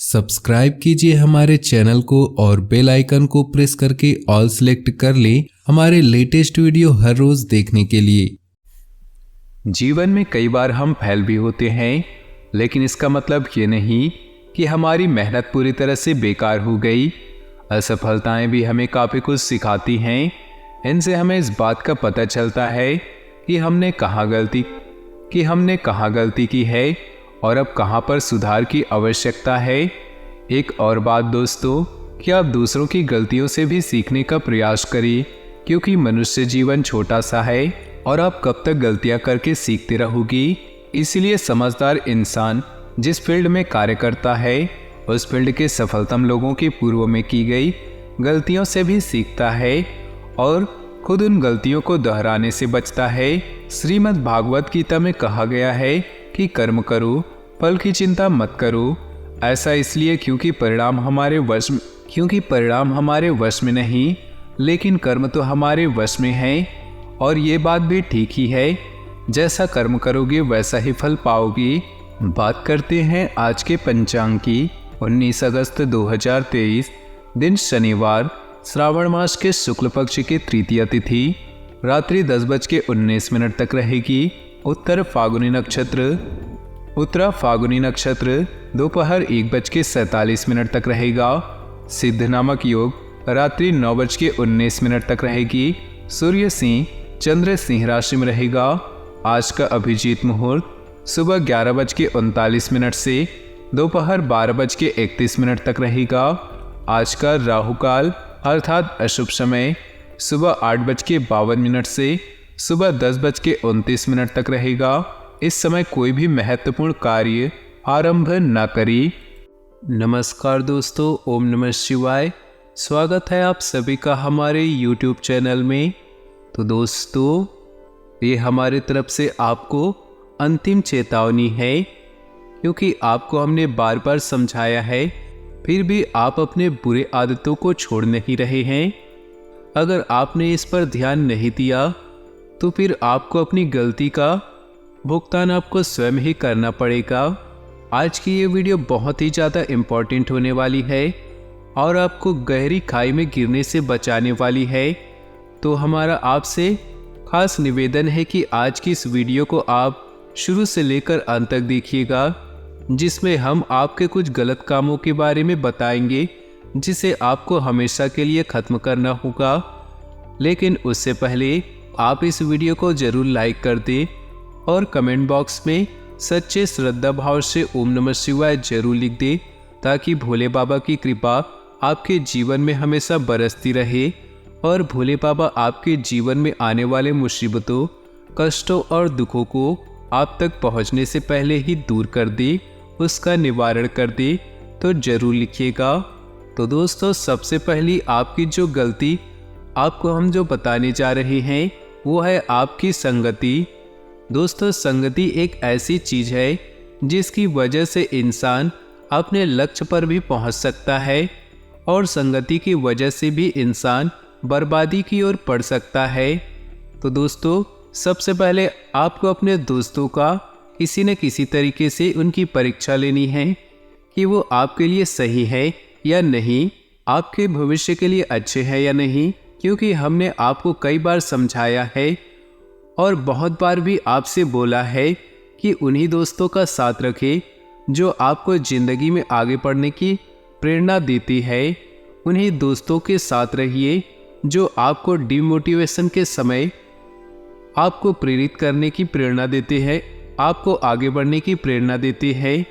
Subscribe कीजिए हमारे channel को और बेल आइकन को प्रेस करके ऑल सेलेक्ट कर लें हमारे लेटेस्ट वीडियो हर रोज देखने के लिए। जीवन में कई बार हम फेल भी होते हैं, लेकिन इसका मतलब ये नहीं कि हमारी मेहनत पूरी तरह से बेकार हो गई। असफलताएं भी हमें काफ़ी कुछ सिखाती हैं। इनसे हमें इस बात का पता चलता है कि हमने कहाँ गलती की है और अब कहाँ पर सुधार की आवश्यकता है। एक और बात दोस्तों, कि आप दूसरों की गलतियों से भी सीखने का प्रयास करिए, क्योंकि मनुष्य जीवन छोटा सा है और आप कब तक गलतियां करके सीखते रहोगी। इसलिए समझदार इंसान जिस फील्ड में कार्य करता है उस फील्ड के सफलतम लोगों की पूर्व में की गई गलतियों से भी सीखता है और खुद उन गलतियों को दोहराने से बचता है। श्रीमद् भागवत गीता में कहा गया है कि कर्म करो, फल की चिंता मत करो। ऐसा इसलिए क्योंकि परिणाम हमारे वश में नहीं, लेकिन कर्म तो हमारे वश में है। और ये बात भी ठीक ही है, जैसा कर्म करोगे वैसा ही फल पाओगे। बात करते हैं आज के पंचांग की। 19 अगस्त 2023 दिन शनिवार, श्रावण मास के शुक्ल पक्ष की तृतीया तिथि रात्रि 10:19 तक रहेगी। उत्तरा फागुनी नक्षत्र दोपहर 1:47 तक रहेगा। सिद्ध नामक योग रात्रि 9:19 तक रहेगी। सूर्य सिंह चंद्र सिंह राशि में रहेगा। आज का अभिजीत मुहूर्त सुबह 11:39 से दोपहर 12:31 तक रहेगा। आज का राहु काल अर्थात अशुभ समय सुबह 8:52 से सुबह 10:29 तक रहेगा। इस समय कोई भी महत्वपूर्ण कार्य आरंभ न करें। नमस्कार दोस्तों, ओम नमः शिवाय। स्वागत है आप सभी का हमारे YouTube चैनल में। तो दोस्तों, ये हमारी तरफ से आपको अंतिम चेतावनी है, क्योंकि आपको हमने बार बार समझाया है, फिर भी आप अपने बुरे आदतों को छोड़ नहीं रहे हैं। अगर आपने इस पर ध्यान नहीं दिया तो फिर आपको अपनी गलती का भुगतान आपको स्वयं ही करना पड़ेगा। आज की ये वीडियो बहुत ही ज़्यादा इम्पोर्टेंट होने वाली है और आपको गहरी खाई में गिरने से बचाने वाली है। तो हमारा आपसे खास निवेदन है कि आज की इस वीडियो को आप शुरू से लेकर अंत तक देखिएगा, जिसमें हम आपके कुछ गलत कामों के बारे में बताएंगे जिसे आपको हमेशा के लिए ख़त्म करना होगा। लेकिन उससे पहले आप इस वीडियो को ज़रूर लाइक कर दें और कमेंट बॉक्स में सच्चे श्रद्धा भाव से ओम नमः शिवाय जरूर लिख दें, ताकि भोले बाबा की कृपा आपके जीवन में हमेशा बरसती रहे और भोले बाबा आपके जीवन में आने वाले मुसीबतों, कष्टों और दुखों को आप तक पहुंचने से पहले ही दूर कर दे, उसका निवारण कर दे। तो जरूर लिखिएगा। तो दोस्तों, सबसे पहली आपकी जो गलती आपको हम जो बताने जा रहे हैं वो है आपकी संगति। दोस्तों, संगति एक ऐसी चीज है जिसकी वजह से इंसान अपने लक्ष्य पर भी पहुंच सकता है और संगति की वजह से भी इंसान बर्बादी की ओर बढ़ सकता है। तो दोस्तों, सबसे पहले आपको अपने दोस्तों का किसी न किसी तरीके से उनकी परीक्षा लेनी है कि वो आपके लिए सही है या नहीं, आपके भविष्य के लिए अच्छे हैं या नहीं। क्योंकि हमने आपको कई बार समझाया है और बहुत बार भी आपसे बोला है कि उन्हीं दोस्तों का साथ रखें जो आपको ज़िंदगी में आगे बढ़ने की प्रेरणा देती है। उन्हीं दोस्तों के साथ रहिए जो आपको डिमोटिवेशन के समय आपको प्रेरित करने की प्रेरणा देते हैं, आपको आगे बढ़ने की प्रेरणा देते हैं।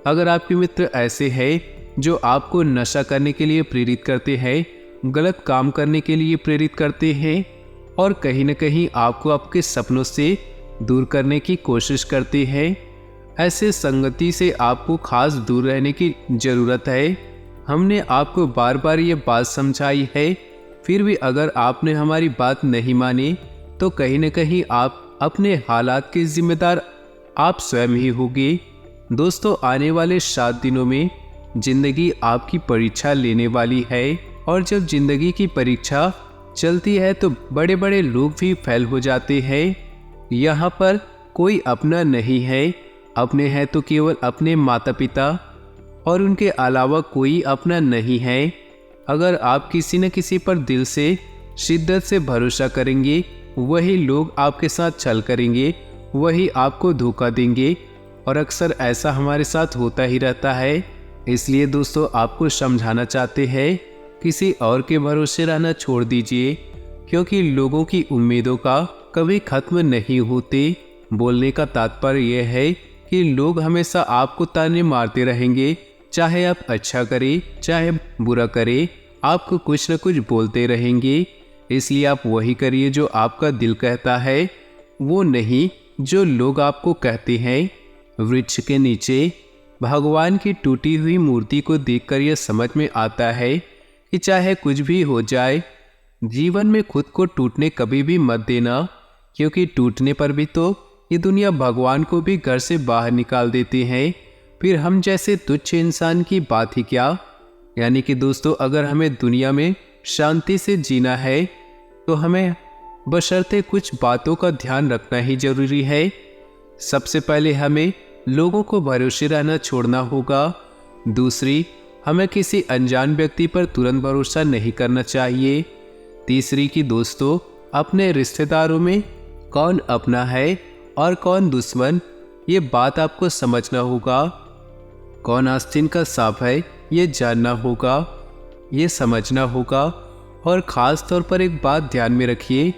अगर आपके मित्र ऐसे हैं जो आपको नशा करने के लिए प्रेरित करते हैं, गलत काम करने के लिए प्रेरित करते हैं और कहीं न कहीं आपको आपके सपनों से दूर करने की कोशिश करते हैं, ऐसे संगति से आपको खास दूर रहने की ज़रूरत है। हमने आपको बार बार ये बात समझाई है, फिर भी अगर आपने हमारी बात नहीं मानी तो कहीं न कहीं आप अपने हालात के जिम्मेदार आप स्वयं ही होंगे। दोस्तों, आने वाले 7 दिनों में जिंदगी आपकी परीक्षा लेने वाली है और जब जिंदगी की परीक्षा चलती है तो बड़े बड़े लोग भी फेल हो जाते हैं। यहाँ पर कोई अपना नहीं है, अपने हैं तो केवल अपने माता पिता, और उनके अलावा कोई अपना नहीं है। अगर आप किसी न किसी पर दिल से शिद्दत से भरोसा करेंगे, वही लोग आपके साथ छल करेंगे, वही आपको धोखा देंगे, और अक्सर ऐसा हमारे साथ होता ही रहता है। इसलिए दोस्तों, आपको समझाना चाहते हैं, किसी और के भरोसे रहना छोड़ दीजिए, क्योंकि लोगों की उम्मीदों का कभी खत्म नहीं होते। बोलने का तात्पर्य यह है कि लोग हमेशा आपको ताने मारते रहेंगे, चाहे आप अच्छा करें चाहे बुरा करें, आपको कुछ न कुछ बोलते रहेंगे। इसलिए आप वही करिए जो आपका दिल कहता है, वो नहीं जो लोग आपको कहते हैं। वृक्ष के नीचे भगवान की टूटी हुई मूर्ति को देखकर यह समझ में आता है कि चाहे कुछ भी हो जाए, जीवन में खुद को टूटने कभी भी मत देना, क्योंकि टूटने पर भी तो ये दुनिया भगवान को भी घर से बाहर निकाल देते हैं। फिर हम जैसे तुच्छ इंसान की बात ही क्या। यानी कि दोस्तों, अगर हमें दुनिया में शांति से जीना है तो हमें बशर्ते कुछ बातों का ध्यान रखना ही जरूरी है। सबसे पहले हमें लोगों को भरोसे रहना छोड़ना होगा। दूसरी, हमें किसी अनजान व्यक्ति पर तुरंत भरोसा नहीं करना चाहिए। तीसरी कि दोस्तों, अपने रिश्तेदारों में कौन अपना है और कौन दुश्मन, ये बात आपको समझना होगा। कौन आस्तीन का सांप है, ये जानना होगा, ये समझना होगा। और ख़ास तौर पर एक बात ध्यान में रखिए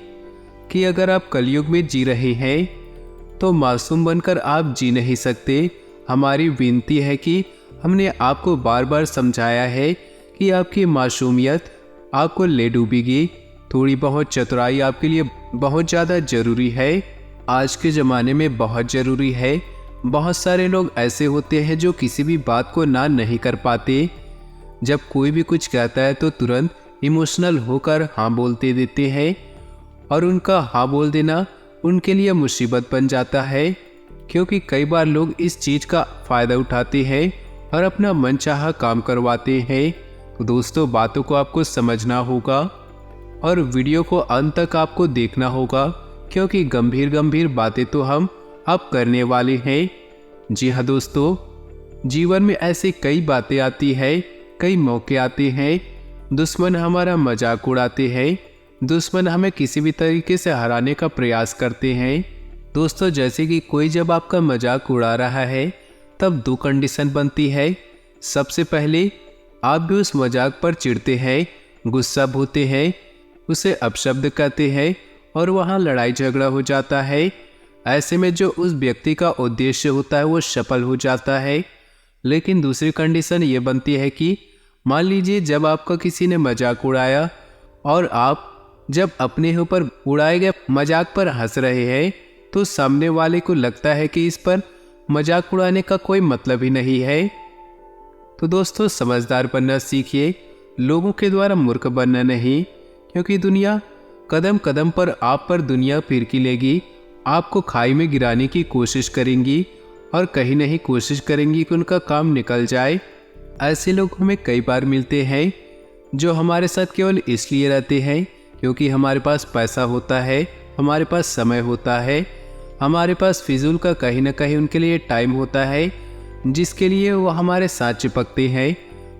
कि अगर आप कलयुग में जी रहे हैं तो मासूम बनकर आप जी नहीं सकते। हमारी विनती है कि हमने आपको बार बार समझाया है कि आपकी मासूमियत आपको ले डूबेगी। थोड़ी बहुत चतुराई आपके लिए बहुत ज़्यादा ज़रूरी है, आज के ज़माने में बहुत ज़रूरी है। बहुत सारे लोग ऐसे होते हैं जो किसी भी बात को ना नहीं कर पाते। जब कोई भी कुछ कहता है तो तुरंत इमोशनल होकर हाँ बोलते देते हैं, और उनका हाँ बोल देना उनके लिए मुसीबत बन जाता है, क्योंकि कई बार लोग इस चीज़ का फ़ायदा उठाते हैं और अपना मनचाहा काम करवाते हैं। तो दोस्तों, बातों को आपको समझना होगा और वीडियो को अंत तक आपको देखना होगा, क्योंकि गंभीर गंभीर बातें तो हम अब करने वाले हैं। जी हाँ दोस्तों, जीवन में ऐसी कई बातें आती है, कई मौके आते हैं, दुश्मन हमारा मजाक उड़ाते हैं, दुश्मन हमें किसी भी तरीके से हराने का प्रयास करते हैं। दोस्तों, जैसे कि कोई जब आपका मजाक उड़ा रहा है तब दो कंडीशन बनती है। सबसे पहले, आप भी उस मजाक पर चिढ़ते हैं, गुस्सा होते हैं, उसे अपशब्द कहते हैं और वहाँ लड़ाई झगड़ा हो जाता है। ऐसे में जो उस व्यक्ति का उद्देश्य होता है वो सफल हो जाता है। लेकिन दूसरी कंडीशन ये बनती है कि मान लीजिए जब आपका किसी ने मजाक उड़ाया और आप जब अपने ऊपर उड़ाए गए मजाक पर हंस रहे हैं, तो सामने वाले को लगता है कि इस पर मजाक उड़ाने का कोई मतलब ही नहीं है। तो दोस्तों, समझदार बनना सीखिए, लोगों के द्वारा मूर्ख बनना नहीं, क्योंकि दुनिया कदम कदम पर आप पर दुनिया फिरकी लेगी, आपको खाई में गिराने की कोशिश करेंगी और कहीं नहीं कोशिश करेंगी कि उनका काम निकल जाए। ऐसे लोग हमें कई बार मिलते हैं जो हमारे साथ केवल इसलिए रहते हैं क्योंकि हमारे पास पैसा होता है, हमारे पास समय होता है, हमारे पास फिजूल का कहीं ना कहीं उनके लिए टाइम होता है, जिसके लिए वो हमारे साथ चिपकते हैं।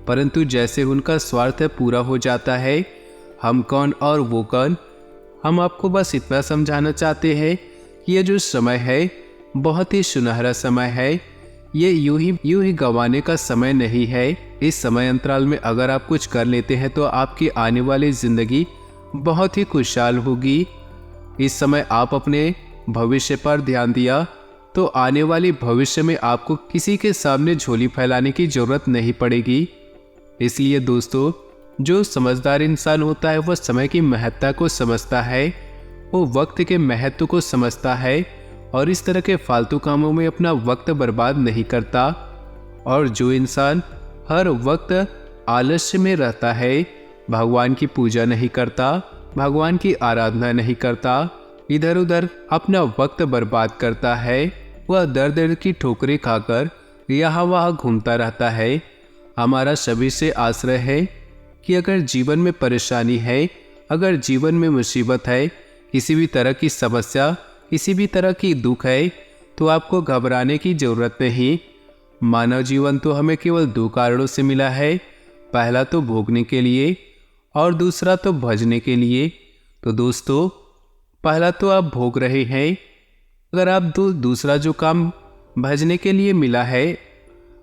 परंतु जैसे उनका स्वार्थ पूरा हो जाता है, हम कौन और वो कौन। हम आपको बस इतना समझाना चाहते हैं कि ये जो समय है बहुत ही सुनहरा समय है, ये यूं ही गंवाने का समय नहीं है। इस समय अंतराल में अगर आप कुछ कर लेते हैं तो आपकी आने वाली ज़िंदगी बहुत ही खुशहाल होगी। इस समय आप अपने भविष्य पर ध्यान दिया तो आने वाली भविष्य में आपको किसी के सामने झोली फैलाने की ज़रूरत नहीं पड़ेगी। इसलिए दोस्तों, जो समझदार इंसान होता है वह समय की महत्ता को समझता है, वो वक्त के महत्व को समझता है और इस तरह के फालतू कामों में अपना वक्त बर्बाद नहीं करता। और जो इंसान हर वक्त आलस्य में रहता है, भगवान की पूजा नहीं करता, भगवान की आराधना नहीं करता, इधर उधर अपना वक्त बर्बाद करता है, वह दर दर की ठोकरें खाकर यहाँ वहाँ घूमता रहता है। हमारा सभी से आश्रय है कि अगर जीवन में परेशानी है, अगर जीवन में मुसीबत है, किसी भी तरह की समस्या, किसी भी तरह की दुख है, तो आपको घबराने की ज़रूरत नहीं। मानव जीवन तो हमें केवल दो कारणों से मिला है, पहला तो भोगने के लिए और दूसरा तो भजने के लिए। तो दोस्तों, पहला तो आप भोग रहे हैं, अगर आप दूसरा जो काम भजने के लिए मिला है,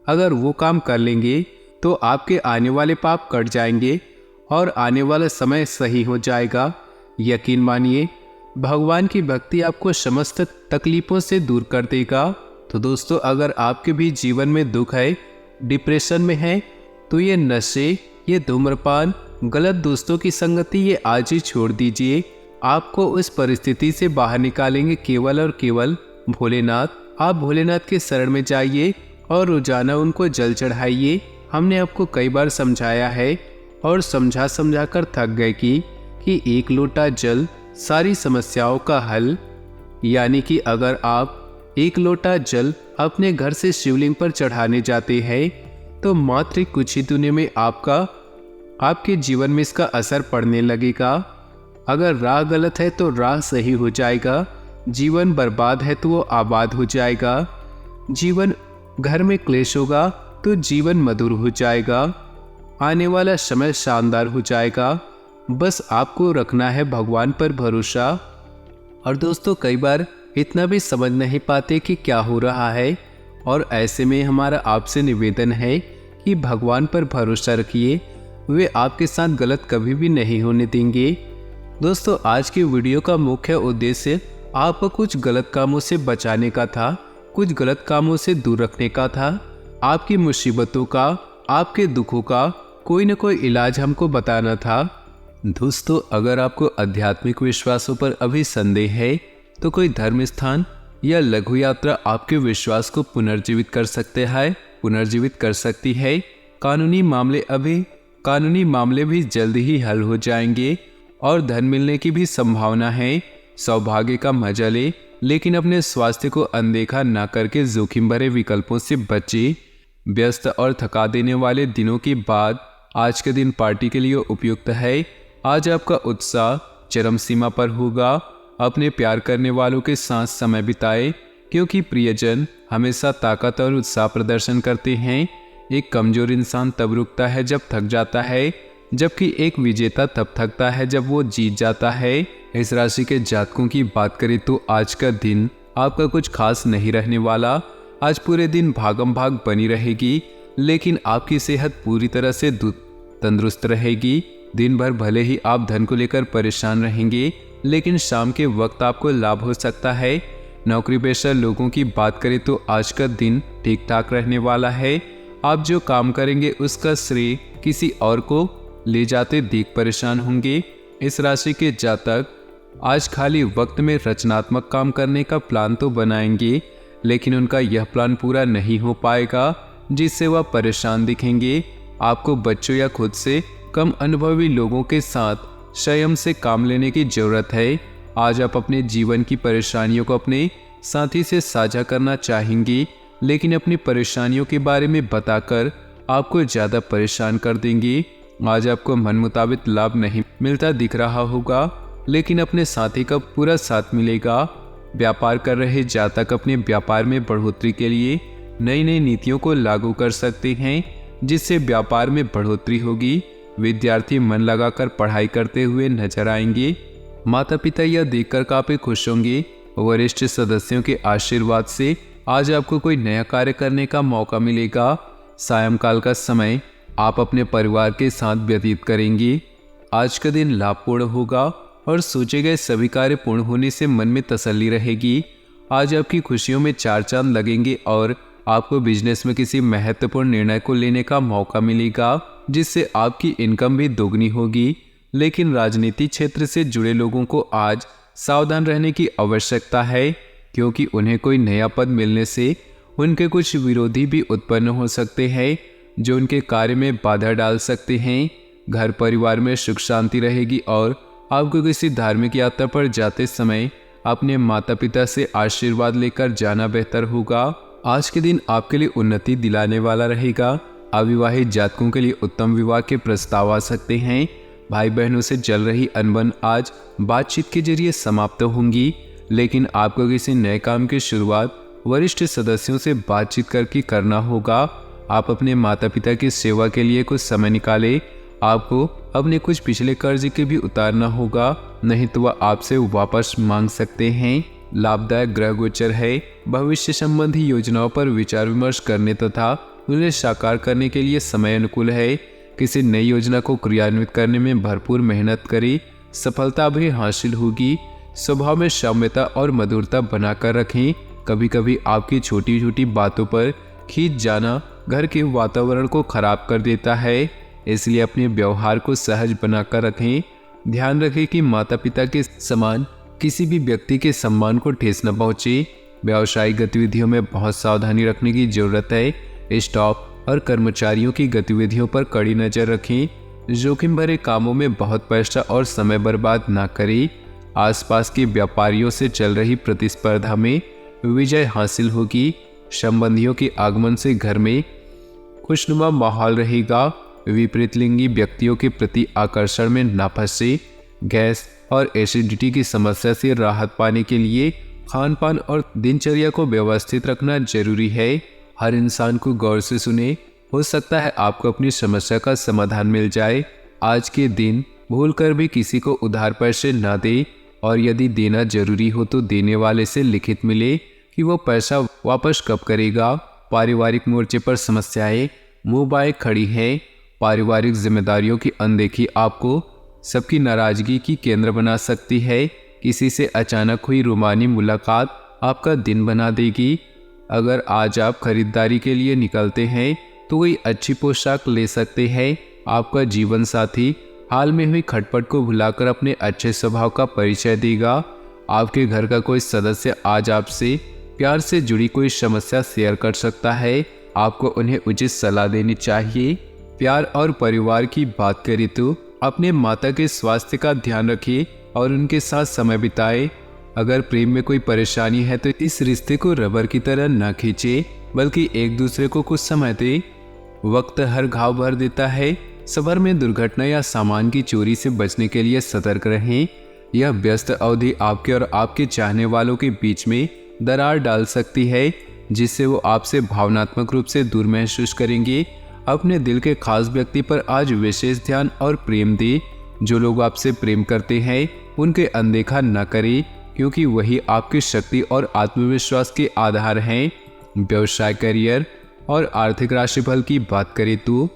अगर वो काम कर लेंगे तो आपके आने वाले पाप कट जाएंगे और आने वाला समय सही हो जाएगा। यकीन मानिए, भगवान की भक्ति आपको समस्त तकलीफों से दूर कर देगा। तो दोस्तों, अगर आपके भी जीवन में दुख है, डिप्रेशन में है, तो ये नशे, ये धूम्रपान, गलत दोस्तों की संगति, ये आज ही छोड़ दीजिए। आपको उस परिस्थिति से बाहर निकालेंगे केवल और केवल भोलेनाथ। आप भोलेनाथ के शरण में जाइए और रोजाना उनको जल चढ़ाइए। हमने आपको कई बार समझाया है और समझा कर थक गए कि एक लोटा जल सारी समस्याओं का हल। यानी कि अगर आप एक लोटा जल अपने घर से शिवलिंग पर चढ़ाने जाते हैं तो मात्र कुछ ही दिनों में आपके जीवन में इसका असर पड़ने लगेगा। अगर राह गलत है तो राह सही हो जाएगा, जीवन बर्बाद है तो वो आबाद हो जाएगा, जीवन घर में क्लेश होगा तो जीवन मधुर हो जाएगा, आने वाला समय शानदार हो जाएगा। बस आपको रखना है भगवान पर भरोसा। और दोस्तों, कई बार इतना भी समझ नहीं पाते कि क्या हो रहा है, और ऐसे में हमारा आपसे निवेदन है कि भगवान पर भरोसा रखिए, वे आपके साथ गलत कभी भी नहीं होने देंगे। दोस्तों, आज की वीडियो का मुख्य उद्देश्य आपको कुछ गलत कामों से बचाने का था, कुछ गलत कामों से दूर रखने का था। आपकी मुसीबतों का, आपके दुखों का कोई न कोई इलाज हमको बताना था। दोस्तों, अगर आपको आध्यात्मिक विश्वासों पर अभी संदेह है तो कोई धर्म स्थान या लघु यात्रा आपके विश्वास को पुनर्जीवित कर सकती है। कानूनी मामले भी जल्द ही हल हो जाएंगे और धन मिलने की भी संभावना है। सौभाग्य का मजा ले, लेकिन अपने स्वास्थ्य को अनदेखा ना करके जोखिम भरे विकल्पों से बचे। व्यस्त और थका देने वाले दिनों के बाद आज का दिन पार्टी के लिए उपयुक्त है। आज आपका उत्साह चरम सीमा पर होगा। अपने प्यार करने वालों के साथ समय बिताए, क्योंकि प्रियजन हमेशा ताकत और उत्साह प्रदर्शन करते हैं। एक कमजोर इंसान तब रुकता है जब थक जाता है, जबकि एक विजेता तब थकता है जब वो जीत जाता है। इस राशि के जातकों की बात करें तो आज का दिन आपका कुछ खास नहीं रहने वाला। आज पूरे दिन भागम भाग बनी रहेगी, लेकिन आपकी सेहत पूरी तरह से तंदुरुस्त रहेगी। दिन भर भले ही आप धन को लेकर परेशान रहेंगे, लेकिन शाम के वक्त आपको लाभ हो सकता है। नौकरी पेशा लोगों की बात करें तो आज का दिन ठीक ठाक रहने वाला है। आप जो काम करेंगे उसका श्रेय किसी और को ले जाते देख परेशान होंगे। इस राशि के जातक आज खाली वक्त में रचनात्मक काम करने का प्लान तो बनाएंगे, लेकिन उनका यह प्लान पूरा नहीं हो पाएगा, जिससे वह परेशान दिखेंगे। आपको बच्चों या खुद से कम अनुभवी लोगों के साथ संयम से काम लेने की जरूरत है। आज आप अपने जीवन की परेशानियों को अपने साथी से साझा करना चाहेंगे, लेकिन अपनी परेशानियों के बारे में बताकर आपको ज़्यादा परेशान कर देंगे। आज आपको मन मुताबिक लाभ नहीं मिलता दिख रहा होगा, लेकिन अपने साथी का पूरा साथ मिलेगा। व्यापार कर रहे जातक अपने व्यापार में बढ़ोतरी के लिए नई नई नीतियों को लागू कर सकते हैं, जिससे व्यापार में बढ़ोतरी होगी। विद्यार्थी मन लगाकर पढ़ाई करते हुए नजर आएंगे। माता पिता यह देखकर काफी खुश होंगे। वरिष्ठ सदस्यों के आशीर्वाद से आज आपको कोई नया कार्य करने का मौका मिलेगा। सायंकाल का समय आप अपने परिवार के साथ व्यतीत करेंगे। आज का दिन लाभपूर्ण होगा और सोचे गए सभी कार्य पूर्ण होने से मन में तसल्ली रहेगी। आज आपकी खुशियों में चार चांद लगेंगे और आपको बिजनेस में किसी महत्वपूर्ण निर्णय को लेने का मौका मिलेगा, जिससे आपकी इनकम भी दोगुनी होगी। लेकिन राजनीति क्षेत्र से जुड़े लोगों को आज सावधान रहने की आवश्यकता है, क्योंकि उन्हें कोई नया पद मिलने से उनके कुछ विरोधी भी उत्पन्न हो सकते हैं, जो उनके कार्य में बाधा डाल सकते हैं। घर परिवार में सुख शांति रहेगी और आपको किसी धार्मिक यात्रा पर जाते समय अपने माता पिता से आशीर्वाद लेकर जाना बेहतर होगा। आज के दिन आपके लिए उन्नति दिलाने वाला रहेगा। अविवाहित जातकों के लिए उत्तम विवाह के प्रस्ताव आ सकते हैं। भाई बहनों से चल रही अनबन आज बातचीत के जरिए समाप्त होंगी, लेकिन आपको किसी नए काम की शुरुआत वरिष्ठ सदस्यों से बातचीत करके करना होगा। आप अपने माता पिता की सेवा के लिए कुछ समय निकालें। आपको अपने कुछ पिछले कर्ज के भी उतारना होगा, नहीं तो वह आपसे वापस मांग सकते हैं। लाभदायक ग्रह गोचर है। भविष्य संबंधी योजनाओं पर विचार विमर्श करने तथा उन्हें साकार करने के लिए समय अनुकूल है। किसी नई योजना को क्रियान्वित करने में भरपूर मेहनत करें, सफलता भी हासिल होगी। स्वभाव में सौम्यता और मधुरता बनाकर रखें। कभी कभी आपकी छोटी छोटी बातों पर खींच जाना घर के वातावरण को खराब कर देता है, इसलिए अपने व्यवहार को सहज बनाकर रखें। ध्यान रखें कि माता पिता के समान किसी भी व्यक्ति के सम्मान को ठेस न पहुंचे। व्यावसायिक गतिविधियों में बहुत सावधानी रखने की जरूरत है। स्टाफ और कर्मचारियों की गतिविधियों पर कड़ी नजर रखें। जोखिम भरे कामों में बहुत पैसा और समय बर्बाद न करें। आसपास के व्यापारियों से चल रही प्रतिस्पर्धा में विजय हासिल होगी। संबंधियों के आगमन से घर में खुशनुमा माहौल रहेगा। विपरीत लिंगी व्यक्तियों के प्रति आकर्षण में न फंसे। गैस और एसिडिटी की समस्या से राहत पाने के लिए खान पान और दिनचर्या को व्यवस्थित रखना जरूरी है। हर इंसान को गौर से सुने, हो सकता है आपको अपनी समस्या का समाधान मिल जाए। आज के दिन भूलकर भी किसी को उधार पैसे न दे, और यदि देना जरूरी हो तो देने वाले से लिखित मिले कि वो पैसा वापस कब करेगा। पारिवारिक मोर्चे पर समस्याएं मुंह बाएं खड़ी हैं। पारिवारिक जिम्मेदारियों की अनदेखी आपको सबकी नाराजगी की केंद्र बना सकती है। किसी से अचानक हुई रूमानी मुलाकात आपका दिन बना देगी। अगर आज आप खरीदारी के लिए निकलते हैं तो कोई अच्छी पोशाक ले सकते हैं। आपका जीवन साथी हाल में हुई खटपट को भुलाकर अपने अच्छे स्वभाव का परिचय देगा। आपके घर का कोई सदस्य आज आपसे प्यार से जुड़ी कोई समस्या शेयर कर सकता है। आपको उन्हें उचित सलाह देनी चाहिए। प्यार और परिवार की बात करें तो अपने माता के स्वास्थ्य का ध्यान रखिए और उनके साथ समय बिताएं। अगर प्रेम में कोई परेशानी है तो इस रिश्ते को रबर की तरह न खींचे, बल्कि एक दूसरे को कुछ समय दे। वक्त हर घाव भर देता है। सफर में दुर्घटना या सामान की चोरी से बचने के लिए सतर्क रहें। यह व्यस्त अवधि आपके और आपके चाहने वालों के बीच में दरार डाल सकती है, जिससे वो आपसे भावनात्मक रूप से दूर महसूस करेंगे। अपने दिल के खास व्यक्ति पर आज विशेष ध्यान और प्रेम दें। जो लोग आपसे प्रेम करते हैं उनके अनदेखा न करें, क्योंकि वही आपकी शक्ति और आत्मविश्वास के आधार हैं। व्यवसाय, करियर और आर्थिक राशिफल की बात करें तो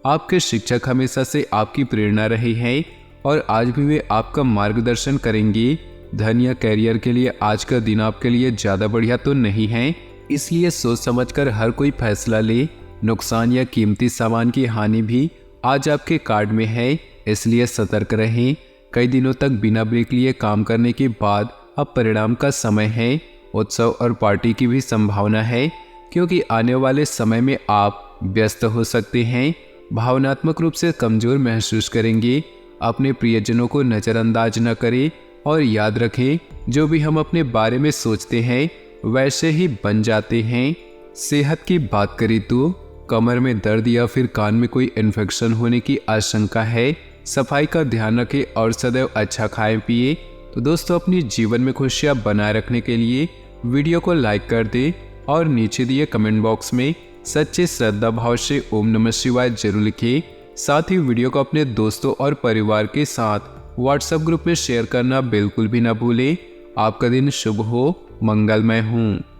आपके शिक्षक हमेशा से आपकी प्रेरणा रहे हैं और आज भी वे आपका मार्गदर्शन करेंगे। धन या करियर के लिए आज का दिन आपके लिए ज़्यादा बढ़िया तो नहीं है, इसलिए सोच समझकर हर कोई फैसला ले। नुकसान या कीमती सामान की हानि भी आज आपके कार्ड में है, इसलिए सतर्क रहें। कई दिनों तक बिना ब्रेक लिए काम करने के बाद अब परिणाम का समय है। उत्सव और पार्टी की भी संभावना है, क्योंकि आने वाले समय में आप व्यस्त हो सकते हैं। भावनात्मक रूप से कमजोर महसूस करेंगे। अपने प्रियजनों को नज़रअंदाज न करें और याद रखें, जो भी हम अपने बारे में सोचते हैं वैसे ही बन जाते हैं। सेहत की बात करें तो कमर में दर्द या फिर कान में कोई इन्फेक्शन होने की आशंका है। सफाई का ध्यान रखें और सदैव अच्छा खाएं पिए। तो दोस्तों, अपनी जीवन में खुशियां बनाए रखने के लिए वीडियो को लाइक कर दें और नीचे दिए कमेंट बॉक्स में सच्चे श्रद्धा भाव से ओम नमः शिवाय जरूर लिखें। साथ ही वीडियो को अपने दोस्तों और परिवार के साथ व्हाट्सएप ग्रुप में शेयर करना बिल्कुल भी ना भूलें। आपका दिन शुभ हो, मंगलमय हो।